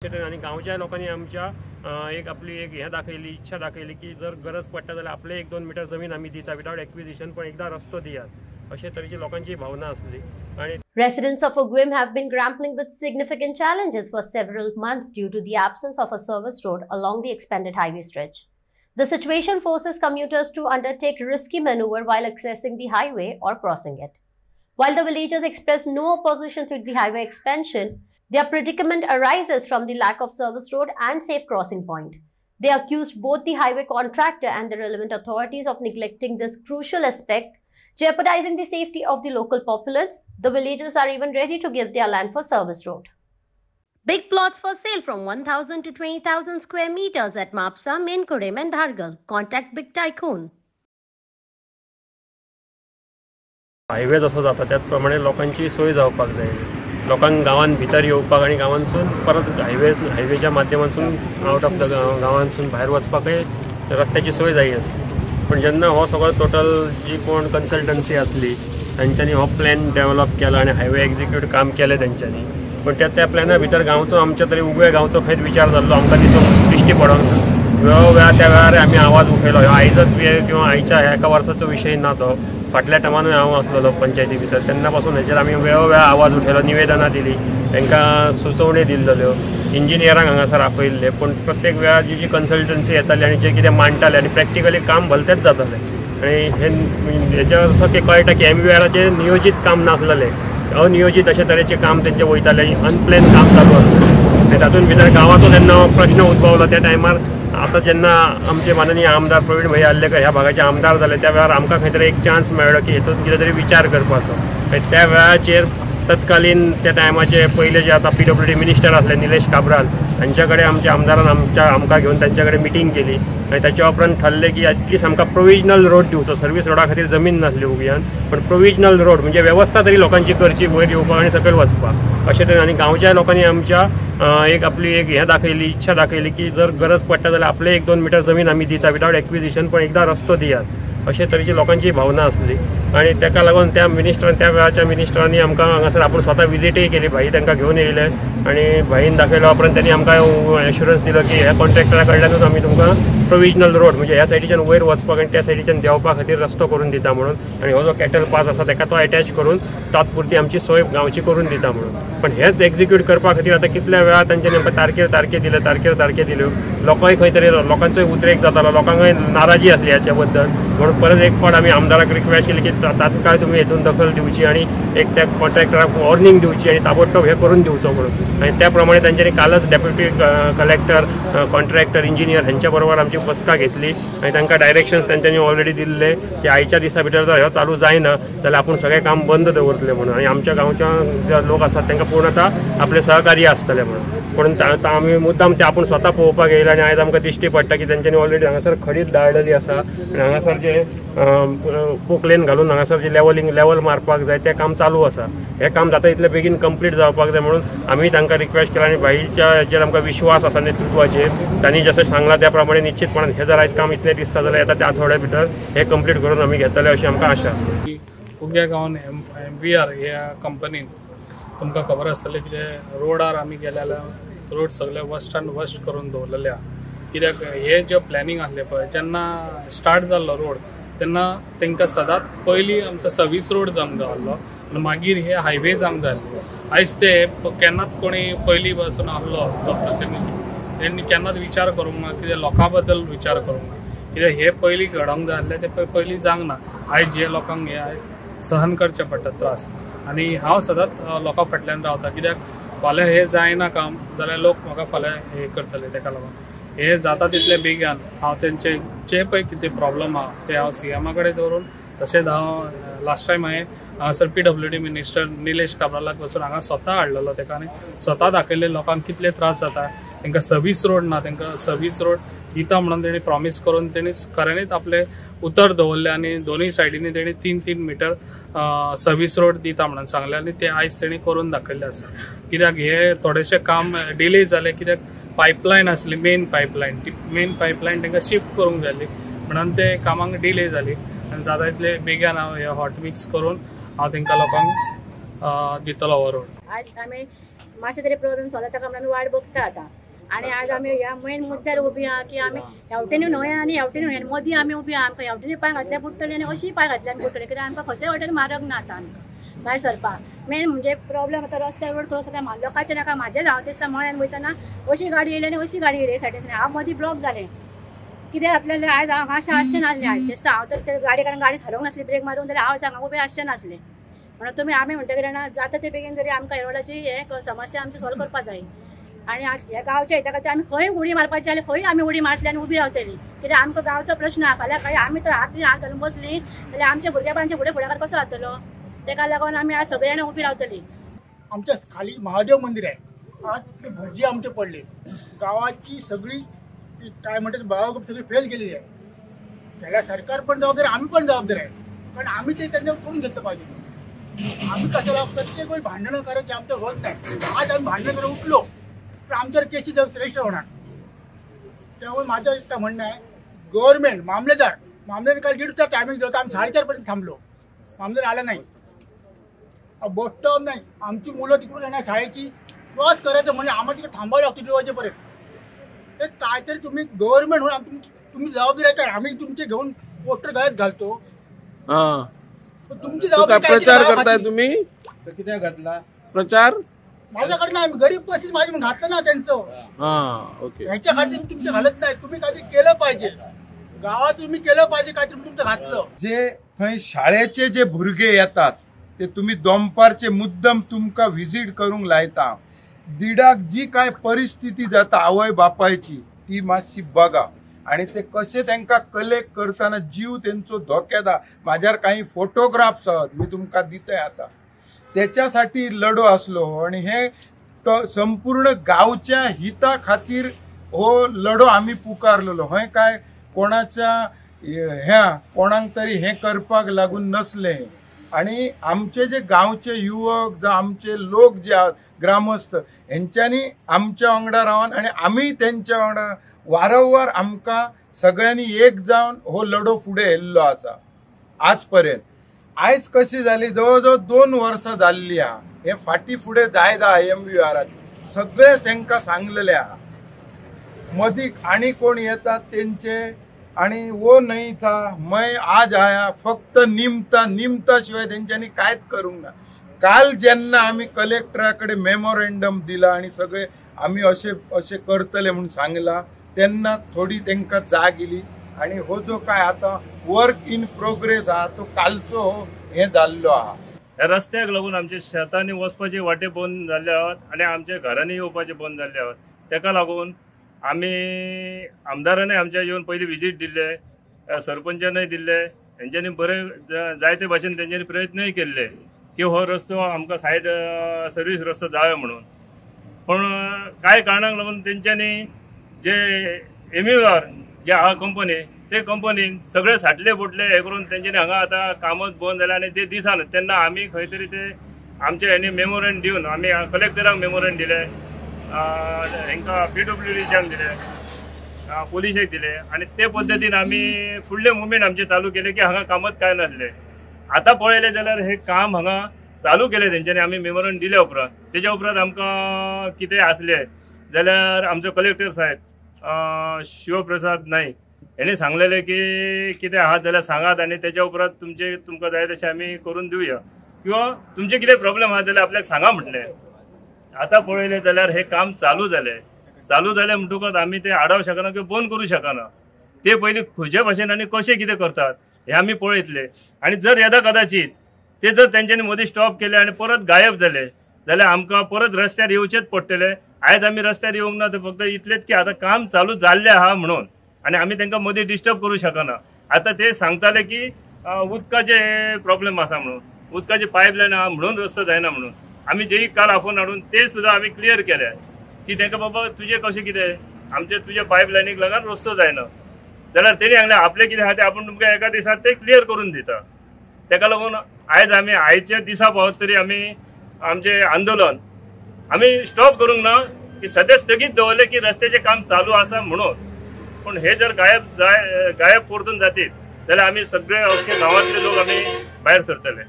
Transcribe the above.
अशें तरेन आनी गांवच्या लोकांनी आमच्या एक आपली एक हे दाखयली इच्छा दाखयली की जर गरज पडटा जाल्यार आपले 1-2 मिटर जमीन आमी दिता विदाउट एक्विजिशन पण एकदा रस्तो दियात अशे तरेची लोकांची भावना आसली। आणि Residents of Ugwem have been grappling with significant challenges for several months due to the absence of a service road along the expanded highway stretch. The situation forces commuters to undertake risky maneuver while accessing the highway or crossing it. While the villagers express no opposition to the highway expansion, their predicament arises from the lack of service road and safe crossing point. They accused both the highway contractor and the relevant authorities of neglecting this crucial aspect, jeopardizing the safety of the local populace. The villagers are even ready to give their land for service road. Big plots for sale from 1,000 to 20,000 square meters at Mapsa, Menkurem and Dhargal. Contact Big Tycoon. Highway जसो जाता त्याच प्रमाणे लोकांची सोय जावपाक जाय। लोकांक गांवांत भितर येवपाक आनी गांवांतसून परत हायवेच्या माध्यमांतसून आउट ऑफ द गांवांतसून भायर वचपाकय रस्त्याची सोय जाय आसली। पण जेन्ना हो सगळो टोटल जी कोण कन्सल्टन्सी आसली तांच्यांनी हो प्लॅन डेव्हलप केला आनी हायवे एक्झिक्यूट काम केलें तांच्यांनी, पण त्या प्लॅना भितर गांवचो आमच्या तरी उगवे गांवचो खंयच विचार जाल्लो आमकां दिश्टी पडोंक ना। वेळोवेळा त्या वेळार आमी आवाज उठयलो, ह्यो आयजच वेळ किंवा आयच्या एका वर्साचो विशय ना तो, फाटल्या टायमानूय हांव आसलेलो पंचायती भितर, तेन्ना पासून हेचेर आमी वेळोवेळा आवाज उठयलो, निवेदनां दिली, तांकां सुचोवण्यो दिल्ल्यो, इंजिनियरांक हांगासर आपयल्ले, पण प्रत्येक वेळार जी कन्सल्टन्सी येताली आनी जे कितें मांडटाले आनी प्रॅक्टिकली काम भलतेंच जातालें। आनी हेच्या अर्थ कळटा की MVRचें नियोजीत काम नासलेलें, अनियोजीत अशे तरेचें काम तेंचें वयतालें, अनप्लॅन काम चालू आसलें। आनी तातूंत भितर गांवाचो जेन्ना प्रश्न उद्भवलो त्या टायमार आतां जेन्ना आमचे माननीय आमदार प्रवीण भैया आल्लेकर ह्या भागाचे आमदार जाले त्या वेळार आमकां खंय तरी एक चान्स मेळ्ळो की हेतून कितें तरी विचार करपाचो। त्या वेळाचेर तत्कालीन त्या टायमाचे पयले जे आतां PWD मिनिस्टर आसले निलेश काब्राल हांच्या कडेन आमच्या आमदारान आमकां घेवन तांच्या कडेन मिटींग केली आनी ताच्या उपरांत थारलें की एटलीस्ट आमकां प्रोविजनल रोड दिवचो। सर्वीस रोडा खातीर जमीन नासली उगयान, पण प्रोविजनल रोड म्हणजे वेवस्था तरी लोकांची करची वयर येवपाक आनी सकयल वचपाक अशें तरेन। आनी गांवच्या लोकांनी आमच्या एक आपली एक हे दाखयली इच्छा दाखयली की जर गरज पडटा जाल्यार आपले 1-2 मिटर जमीन आमी दिता विदाउट एक्विजिशन पण एकदा रस्तो दियात अशे तरेची लोकांची भावना आसली। आनी ताका लागून त्या वेळाच्या मिनिस्टरांनी आमकां हांगासर आपूण स्वता विजीटय केली, भाई तांकां घेवन येयले आनी भाईन दाखयल्या उपरांत त्यांनी आमकां एश्युरन्स दिलो की ह्या कॉन्ट्रॅक्टरा कडल्यानूच आमी तुमकां प्रोविजनल रोड म्हणजे ह्या सायडीच्यान वयर वचपाक आनी त्या सायडीच्यान देंवपा खातीर रस्तो करून दिता म्हणून, आनी हो जो कॅटल पास आसा ताका तो अटॅच करून तात्पुरती आमची सोय गांवची करून दिता म्हणून। पण हेच एक्झिक्यूट करपा खातीर आतां कितल्या वेळा तांच्यांनी आमकां तारखे दिल्यो, लोकय खंय तरी लोकांचोय उद्रेक जातालो, लोकांकय नाराजी आसली हाच्या बद्दल, म्हणून परत एक फावट आमी आमदाराक रिक्वेस्ट केली की तात्काळ तुमी हेतून दखल दिवची आनी एक त्या कॉन्ट्रॅक्टराक वॉर्निंग दिवची आनी ताबडतोब हे करून दिवचो म्हणून। आनी त्या प्रमाणे तांच्यांनी कालच डेप्युटी कलेक्टर, कॉन्ट्रॅक्टर, इंजिनियर हांच्या बरोबर आमची बसका घेतली आनी तांकां डायरेक्शन्स तांच्यांनी ऑलरेडी दिल्ले की आयच्या दिसा भितर जर ह्यो चालू जायना जाल्यार आपूण सगळें काम बंद दवरतले म्हणून, आनी आमच्या गांवच्या जे लोक आसात तांकां पूर्णतः आपले सहकार्य आसतले म्हणून। म्हणून आमी मुद्दाम ते आपूण स्वता पळोवपाक येयला आनी आयज आमकां दिश्टी पडटा की तांच्यांनी ऑलरेडी हांगासर खडीच दाळलेली आसा आनी हांगासर जे पोकलेन घालून हांगासर जे लेवल मारपाक जाय तें काम चालू आसा। हें काम जाता इतले बेगीन कंप्लीट जावपाक जाय म्हणून आमी तांकां रिक्वेस्ट केला आनी भाईच्या हेचेर आमकां विश्वास आसा नेतृत्वाचेर, तांणी जशें सांगलां त्या प्रमाणे निश्चितपणान हे जर आयज काम इतलें दिसता जाल्यार येता त्या आठवड्या भितर हे कंप्लीट करून आमी घेतले अशी आमकां आशा आसा। उग्या गांवान MVR ह्या कंपनीन तुमकां खबर आसतलें कितें रोडार आमी गेले जाल्यार रोड सगळे वर्स्टान वर्स्ट करून दवरलेले आहा। कित्याक हे जे प्लॅनिंग आसलें पळय जेन्ना स्टार्ट जाल्लो रोड तेन्ना तांकां सदांच पयलीं आमचो सर्वीस रोड जावंक जाय आसलो आनी मागीर हे हायवे जावंक जाय आसले। आयज ते केन्नाच कोणी पयलीं पासून आसलो जो तेणी केन्नाच विचार करूंक ना, कितें लोकां बद्दल विचार करूंक ना, कित्याक हे पयलीं घडोवंक जाय आसलें ते पयलीं जावंक ना। आयज जे लोकांक हे सहन करचे पडटा त्रास, आनी हांव सदांच लोकां फाटल्यान रावता, कित्याक फाल्यां हे जायना काम जाल्यार लोक म्हाका फाल्यां हे करतले, ताका लागून हे जाता तितले बेगीन हांव तेंचे जे पळय कितें प्रॉब्लम आहा ते हांव CM कडेन दवरून, तशेंच हांव लास्ट टायम हांगासर PWD मिनिस्टर निलेश काब्रालाक वचून हांगा स्वता हाडलेलो ताका आनी स्वता दाखयले लोकांक कितले त्रास जाता, तांकां सर्वीस रोड ना, तांकां सर्वीस रोड दिता म्हणून तेणी प्रॉमिस करून तेणी खऱ्यांनीच आपले उतर दवरले आनी दोनूय सायडींनी तेणी 3-3 मिटर सर्वीस रोड दिता म्हणून सांगले आनी ते आयज तेणी करून दाखयल्ले आसा। कित्याक हे थोडेशे काम डिले जाले, कित्याक पायपलायन आसली मेन पायपलायन तांकां शिफ्ट करूंक जाय म्हणून ते कामाक डिले जाली आनी जाता तितले बेगीन हांव हे हॉट मिक्स करून हांव तांकां लोकांक दितलो हो रोड। आज आमी मातशें तरी प्रॉब्लेम सॉल्व जाता काय आमी वाट बघता आतां. आणि आज आमी ह्या मेन मुद्द्यार उबी आहा की आमी हेवटेनी न्हय आनी हेवटेनी न्हय मदीं आमी उबी आहा. आमकां हेवटेनी पांय घातल्यार पडटली आनी अशी पांय घातल्यार पडटली कित्याक आमकां खंयच्याय वाटेन मार्ग ना आतां आमकां भायर सरपाक. मेन म्हणजे प्रॉब्लेम आतां रस्त्यार रोड क्रॉस जाता लोकांचे नाका म्हाजेच हांव दिसता मळ्यान वयतना अशी गाडी येयली आनी अशी गाडी येयली सायडीन हांव मदीं ब्लॉक जालें. कितें घातलेलें आयज हांव मातशें आसचें नासलें आयज दिसता हांव तर ते गाडी कारण गाडी थारोवंक नासली ब्रेक मारून जाल्यार हांव हांगा उबें आसचें नासलें. म्हणून तुमी आमी म्हणटा कितें ना जाता ते बेगीन तरी आमकां रोडाची हे समस्या आमची सॉल्व करपाक जाय. आणि आज ह्या गांवच्या हिता खातीर आमी खंय उडी मारपाची जाल्यार खंय आमी उडी मारतली आनी उबी रावतली कित्याक आमकां गांवचो प्रश्न आहा. फाल्यां काय आमी तर हात घालून बसली जाल्यार आमच्या भुरग्यांचे फुडेकार कसो जातलो. तेका लागून आमी आज सगळीं जाणां उबी रावतली. आमच्या खाली महादेव मंदिर आहे. आज ते भटजी आमचे पडले. गावाची सगळी काय म्हणतात बाळागप सगळी फेल केलेली आहे. त्याला सरकार पण जबाबदार आम्ही पण जबाबदार आहे. पण आम्ही ते त्यांना करून घेतलं पाहिजे. आम्ही कशाला प्रत्येक वेळी भांडणं करायची आमचं होत नाही. आज आम्ही भांडणं करत उठलो तर आमच्यावर केसी रजिस्टर होणार. त्यामुळे माझं इतकं म्हणणं आहे गव्हर्नमेंट मामलेदार काल 1.5 तास टायमिंग होता. आम्ही 4:30 थांबलो. मामलेदार आला नाही. बस स्टॉप नाही. आमची मुलं तिकडून येणार शाळेची क्रॉस करायचं म्हणजे आम्हाला तिकडे थांबावं लागतं 2 वाजेपर्यंत. ते काहीतरी तुम्ही गव्हर्नमेंट म्हणून तुम्ही जबाबदारी आहे का. आम्ही तुमचे घेऊन पोस्टर गळ्यात घालतो. तुमची जबाबदारी प्रचार करताय तुम्ही किती घातला प्रचार माझ्याकडे नाही. गरीब परिस्थिती माझी मग घातलं ना त्यांचं. ओके ह्याच्या खाली तुमचं घालत नाही. तुम्ही काहीतरी केलं पाहिजे. गावात तुम्ही केलं पाहिजे काहीतरी तुमचं घातलं. जे थंय शाळेचे जे भुरगे येतात ते तुम्ही दोंपारचे मुद्दम तुमकां विजीट करूंक लायता. दिडाक जी काय परिस्थिती जाता आवय बापायची ती मातशी बघा. आणि ते कसे त्यांना कलेक्ट करताना जीव त्यांचो धोक्यात आहा. म्हाज्यार काही फोटोग्राफ्स आहात मी तुमकां दितय आता. त्याच्यासाठी लढो असलो आणि हे संपूर्ण गावच्या हिता खातीर हो लढो आम्ही पुकारलेलो. हय काय कोणाच्या कोणाक तरी हे करपाक लागून नसले. आणि आमचे जे गावचे युवक जे आमचे लोक जे आहात ग्रामस्थ यांच्यानी आमच्या वांगडा रावन आणि आम्ही त्यांच्या वांगडा वारंवार आमकां सगळ्यांनी एक जावन हो लढो फुडें व्हेल्लो आसा आजपर्यंत. आयज कशी जाली जवळजवळ 2 वर्सां जाल्ली आहा. हे फाटी फुडें जायदा IMVRात सगळे तांकां सांगलेले आहा. मदीं आनी कोण येतात तेंचे आणि वो नहीं था मैं आज आया फक्त निमता शिवाय त्यांच्यानी कायच करूंक ना. काल जेन्ना आम्ही कलेक्टराकडे मेमोरेंडम दिला आणि सगळे आम्ही असे करतले म्हणून सांगला तेन्ना थोडी तांकां जाग येयली. आणि हो जो काय आता वर्क इन प्रोग्रेस आहा तो कालचो हे जाल्लो आहा. ह्या रस्त्याक लागून आमचे शेतांनी वचपाचे वाटे बंद जाल्ले आहात आणि आमच्या घरांनी येवपाचे बंद जाल्ले आहात. तेका लागून आमी आमदारांनी आमच्या येवन पयलीं विजीट दिल्ले, सरपंचानय दिल्ले. तेंच्यांनी बरे जायते भाशेन तेंच्यांनी प्रयत्नय केल्ले की हो रस्तो आमकां सायड सर्वीस रस्तो जावो म्हणून. पण कांय कारणाक लागून तेंच्यांनी जे MVR जे आहा कंपनी ते कंपनीन सगळे साठले बोटले हे करून तेंच्यांनी हांगा आतां कामच बंद जालें आणि ते दिसान तेन्ना आमी खंय तरी ते आमच्या हेणी मेमोरेंड दिवन आमी कलेक्टराक मेमोरेंड दिले, हांकां PWDच्याक दिले, पोलिशेक दिले आणि ते पद्दतीन आमी फुडले मुवमेंट आमचे चालू केले की हांगा कामच काय नासले. आतां पळयलें जाल्यार हे काम हांगा चालू केलें तेंच्यांनी आमी मेमोरेंड दिल्या उपरांत. तेच्या उपरांत आमकां कितें आसलें जाल्यार आमचो कलेक्टर साहेब शिवप्रसाद नाईक हेणे सांगलेलें की कितें आहात जाल्यार सांगात आणि तेच्या उपरांत तुमकां जाय तशें आमी करून दिवया किंवा तुमचे कितें प्रॉब्लेम आहा जाल्यार आपल्याक सांगा म्हटलें. आतां पळयलें जाल्यार हे काम चालू जालें म्हणटकच आमी ते आडावं शकना किंवा बंद करूं शकना. ते पयलीं खंयचे भाशेन आनी कशें कितें करतात हे आमी पळयतले. आणि जर येदा कदाचित ते जर तेंच्यांनी मदीं स्टॉप केले आणि परत गायब झाले जाल्यार आमकां परत रस्त्यार येवचेच पडटले. आयज आमी रस्त्यार येवंक ना ते फक्त इतलेच की आतां काम चालू जाल्लें आहा म्हणून आणि आमी तांकां मदीं डिस्टर्ब करूं शकना. आतां ते सांगताले की उदकाचे प्रॉब्लेम आसा म्हणून, उदकाची पायपलायन आहा म्हणून रस्तो जायना म्हणून. आमी जेई काल आफोन हाडून ते सुद्दां आमी क्लियर केले की तांकां बाबा तुजें कशें कितें आमचे तुजे पायपलायनीक लागून रस्तो जायना जाल्यार तेणी सांगलें आपलें कितें आहा तें आपूण तुमकां एका दिसांत ते क्लियर करून दिता. तेका लागून आयज आमी आयच्या दिसा पावत तरी आमी आमचें आंदोलन आमी स्टॉप करूंक ना की सद्या स्थगीत दवरलें की रस्त्याचें काम चालू आसा म्हणून. पण हे जर गायब परतून जातीत जाल्यार आमी सगळे अख्खे गांवांतले लोक आमी भायर सरतले.